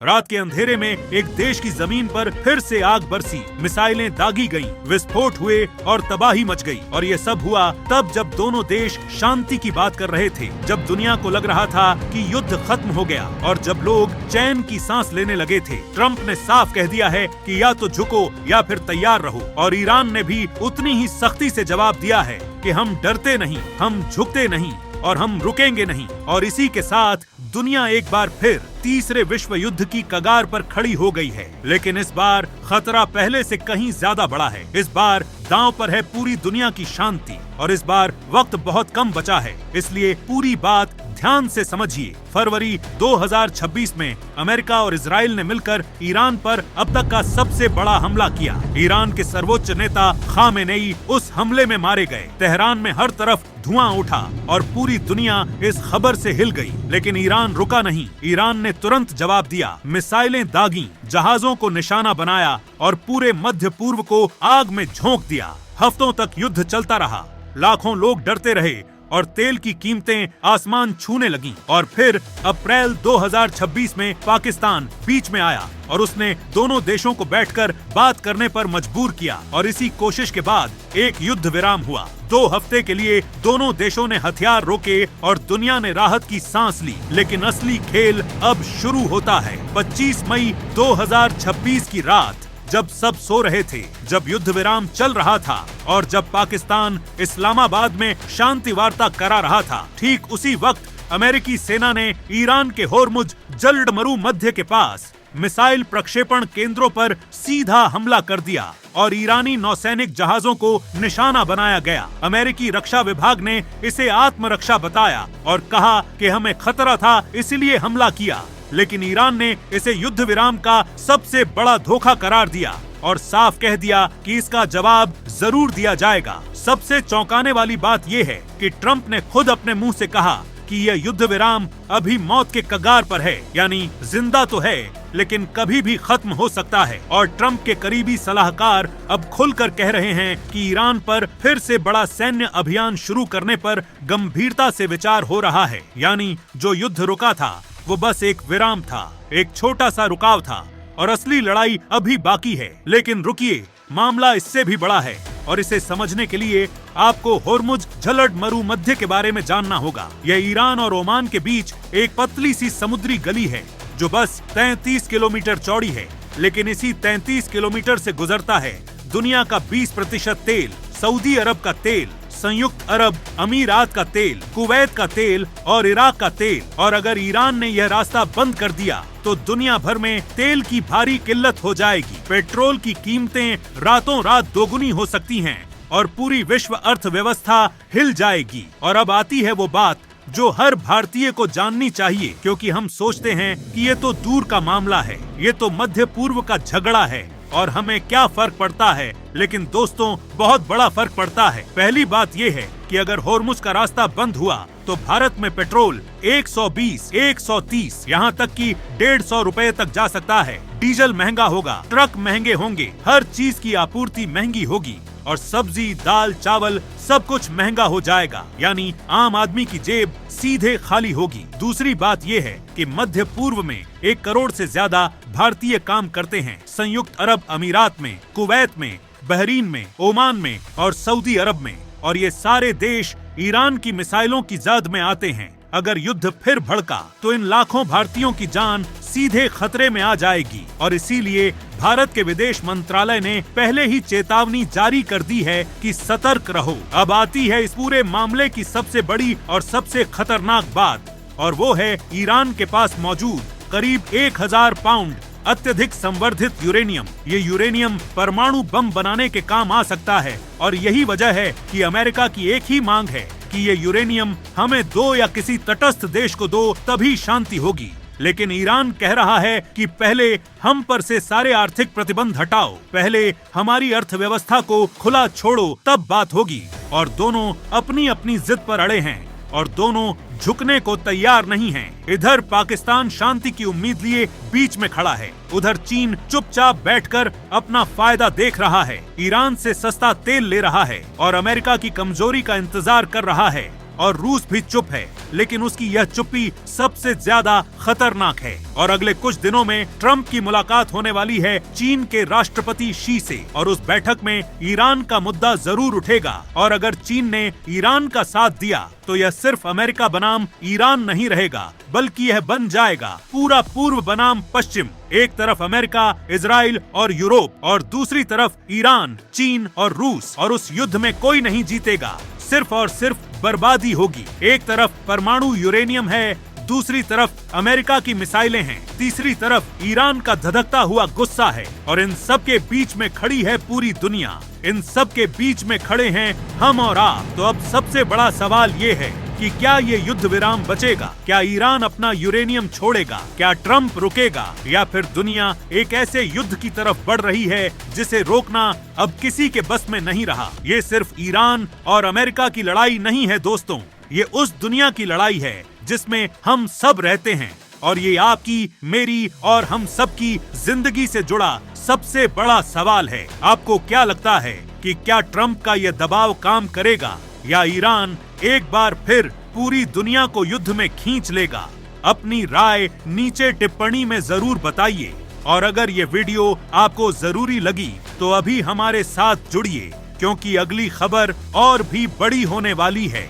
रात के अंधेरे में एक देश की जमीन पर फिर से आग बरसी, मिसाइलें दागी गईं, विस्फोट हुए और तबाही मच गई। और ये सब हुआ तब जब दोनों देश शांति की बात कर रहे थे, जब दुनिया को लग रहा था कि युद्ध खत्म हो गया और जब लोग चैन की सांस लेने लगे थे। ट्रंप ने साफ कह दिया है कि या तो झुको या फिर तैयार रहो। और ईरान ने भी उतनी ही सख्ती से जवाब दिया है कि हम डरते नहीं, हम झुकते नहीं और हम रुकेंगे नहीं। और इसी के साथ दुनिया एक बार फिर तीसरे विश्व युद्ध की कगार पर खड़ी हो गई है। लेकिन इस बार खतरा पहले से कहीं ज्यादा बड़ा है। इस बार दांव पर है पूरी दुनिया की शांति और इस बार वक्त बहुत कम बचा है, इसलिए पूरी बात ध्यान से समझिए। फरवरी 2026 में अमेरिका और इजराइल ने मिलकर ईरान पर अब तक का सबसे बड़ा हमला किया। ईरान के सर्वोच्च नेता खामेनेई उस हमले में मारे गए। तेहरान में हर तरफ धुआं उठा और पूरी दुनिया इस खबर से हिल गई। लेकिन ईरान रुका नहीं। ईरान ने तुरंत जवाब दिया, मिसाइलें दागी, जहाजों को निशाना बनाया और पूरे मध्य पूर्व को आग में झोंक दिया। हफ्तों तक युद्ध चलता रहा, लाखों लोग डरते रहे और तेल की कीमतें आसमान छूने लगीं। और फिर अप्रैल 2026 में पाकिस्तान बीच में आया और उसने दोनों देशों को बैठकर बात करने पर मजबूर किया। और इसी कोशिश के बाद एक युद्ध विराम हुआ। 2 हफ्ते के लिए दोनों देशों ने हथियार रोके और दुनिया ने राहत की सांस ली। लेकिन असली खेल अब शुरू होता है। 25 मई 2026 की रात, जब सब सो रहे थे, जब युद्ध विराम चल रहा था और जब पाकिस्तान इस्लामाबाद में शांति वार्ता करा रहा था, ठीक उसी वक्त अमेरिकी सेना ने ईरान के होर्मुज जलडमरू मध्य के पास मिसाइल प्रक्षेपण केंद्रों पर सीधा हमला कर दिया और ईरानी नौसैनिक जहाजों को निशाना बनाया गया। अमेरिकी रक्षा विभाग ने इसे आत्मरक्षा बताया और कहा कि हमें खतरा था, इसलिए हमला किया। लेकिन ईरान ने इसे युद्ध विराम का सबसे बड़ा धोखा करार दिया और साफ कह दिया कि इसका जवाब जरूर दिया जाएगा। सबसे चौंकाने वाली बात यह है कि ट्रंप ने खुद अपने मुंह से कहा कि यह युद्ध विराम अभी मौत के कगार पर है, यानी जिंदा तो है लेकिन कभी भी खत्म हो सकता है। और ट्रंप के करीबी सलाहकार अब खुलकर कह रहे हैं कि ईरान पर फिर से बड़ा सैन्य अभियान शुरू करने पर गंभीरता से विचार हो रहा है। यानी जो युद्ध रुका था वो बस एक विराम था, एक छोटा सा रुकाव था और असली लड़ाई अभी बाकी है। लेकिन रुकिए, मामला इससे भी बड़ा है और इसे समझने के लिए आपको होर्मुज जलडमरू मध्य के बारे में जानना होगा। यह ईरान और ओमान के बीच एक पतली सी समुद्री गली है जो बस 33 किलोमीटर चौड़ी है। लेकिन इसी 33 किलोमीटर से गुजरता है दुनिया का 20% तेल, सऊदी अरब का तेल, संयुक्त अरब अमीरात का तेल, कुवैत का तेल और इराक का तेल। और अगर ईरान ने यह रास्ता बंद कर दिया तो दुनिया भर में तेल की भारी किल्लत हो जाएगी। पेट्रोल की कीमतें रातों रात दोगुनी हो सकती हैं और पूरी विश्व अर्थव्यवस्था हिल जाएगी। और अब आती है वो बात जो हर भारतीय को जाननी चाहिए, क्योंकि हम सोचते हैं कि ये तो दूर का मामला है, ये तो मध्य पूर्व का झगड़ा है और हमें क्या फर्क पड़ता है। लेकिन दोस्तों, बहुत बड़ा फर्क पड़ता है। पहली बात ये है कि अगर होर्मुज का रास्ता बंद हुआ तो भारत में पेट्रोल 120, 130, यहाँ तक कि 150 रुपए तक जा सकता है। डीजल महंगा होगा, ट्रक महंगे होंगे, हर चीज की आपूर्ति महंगी होगी और सब्जी, दाल, चावल सब कुछ महंगा हो जाएगा। यानी आम आदमी की जेब सीधे खाली होगी। दूसरी बात ये है कि मध्य पूर्व में 1 करोड़ से ज्यादा भारतीय काम करते हैं। संयुक्त अरब अमीरात में, कुवैत में, बहरीन में, ओमान में और सऊदी अरब में। और ये सारे देश ईरान की मिसाइलों की जद में आते हैं। अगर युद्ध फिर भड़का तो इन लाखों भारतीयों की जान सीधे खतरे में आ जाएगी। और इसीलिए भारत के विदेश मंत्रालय ने पहले ही चेतावनी जारी कर दी है कि सतर्क रहो। अब आती है इस पूरे मामले की सबसे बड़ी और सबसे खतरनाक बात, और वो है ईरान के पास मौजूद करीब 1000 पाउंड अत्यधिक संवर्धित यूरेनियम। ये यूरेनियम परमाणु बम बनाने के काम आ सकता है और यही वजह है कि अमेरिका की एक ही मांग है कि ये यूरेनियम हमें दो या किसी तटस्थ देश को दो, तभी शांति होगी। लेकिन ईरान कह रहा है कि पहले हम पर से सारे आर्थिक प्रतिबंध हटाओ, पहले हमारी अर्थव्यवस्था को खुला छोड़ो, तब बात होगी। और दोनों अपनी अपनी जिद पर अड़े हैं और दोनों झुकने को तैयार नहीं हैं। इधर पाकिस्तान शांति की उम्मीद लिए बीच में खड़ा है, उधर चीन चुपचाप बैठकर अपना फायदा देख रहा है, ईरान से सस्ता तेल ले रहा है और अमेरिका की कमजोरी का इंतजार कर रहा है। और रूस भी चुप है। लेकिन उसकी यह चुप्पी सबसे ज्यादा खतरनाक है। और अगले कुछ दिनों में ट्रंप की मुलाकात होने वाली है चीन के राष्ट्रपति शी से, और उस बैठक में ईरान का मुद्दा जरूर उठेगा। और अगर चीन ने ईरान का साथ दिया तो यह सिर्फ अमेरिका बनाम ईरान नहीं रहेगा, बल्कि यह बन जाएगा पूरा पूर्व बनाम पश्चिम। एक तरफ अमेरिका, इजराइल और यूरोप, और दूसरी तरफ ईरान, चीन और रूस। और उस युद्ध में कोई नहीं जीतेगा, सिर्फ और सिर्फ बर्बादी होगी। एक तरफ परमाणु यूरेनियम है, दूसरी तरफ अमेरिका की मिसाइलें हैं, तीसरी तरफ ईरान का धधकता हुआ गुस्सा है, और इन सब के बीच में खड़ी है पूरी दुनिया। इन सब के बीच में खड़े हैं हम और आप। तो अब सबसे बड़ा सवाल ये है कि क्या ये युद्ध विराम बचेगा? क्या ईरान अपना यूरेनियम छोड़ेगा? क्या ट्रंप रुकेगा? या फिर दुनिया एक ऐसे युद्ध की तरफ बढ़ रही है जिसे रोकना अब किसी के बस में नहीं रहा? ये सिर्फ ईरान और अमेरिका की लड़ाई नहीं है दोस्तों, ये उस दुनिया की लड़ाई है जिसमें हम सब रहते हैं। और ये आपकी, मेरी और हम सब की जिंदगी से जुड़ा सबसे बड़ा सवाल है। आपको क्या लगता है कि क्या ट्रंप का यह दबाव काम करेगा, या ईरान एक बार फिर पूरी दुनिया को युद्ध में खींच लेगा? अपनी राय नीचे टिप्पणी में जरूर बताइए। और अगर ये वीडियो आपको जरूरी लगी तो अभी हमारे साथ जुड़िए, क्योंकि अगली खबर और भी बड़ी होने वाली है।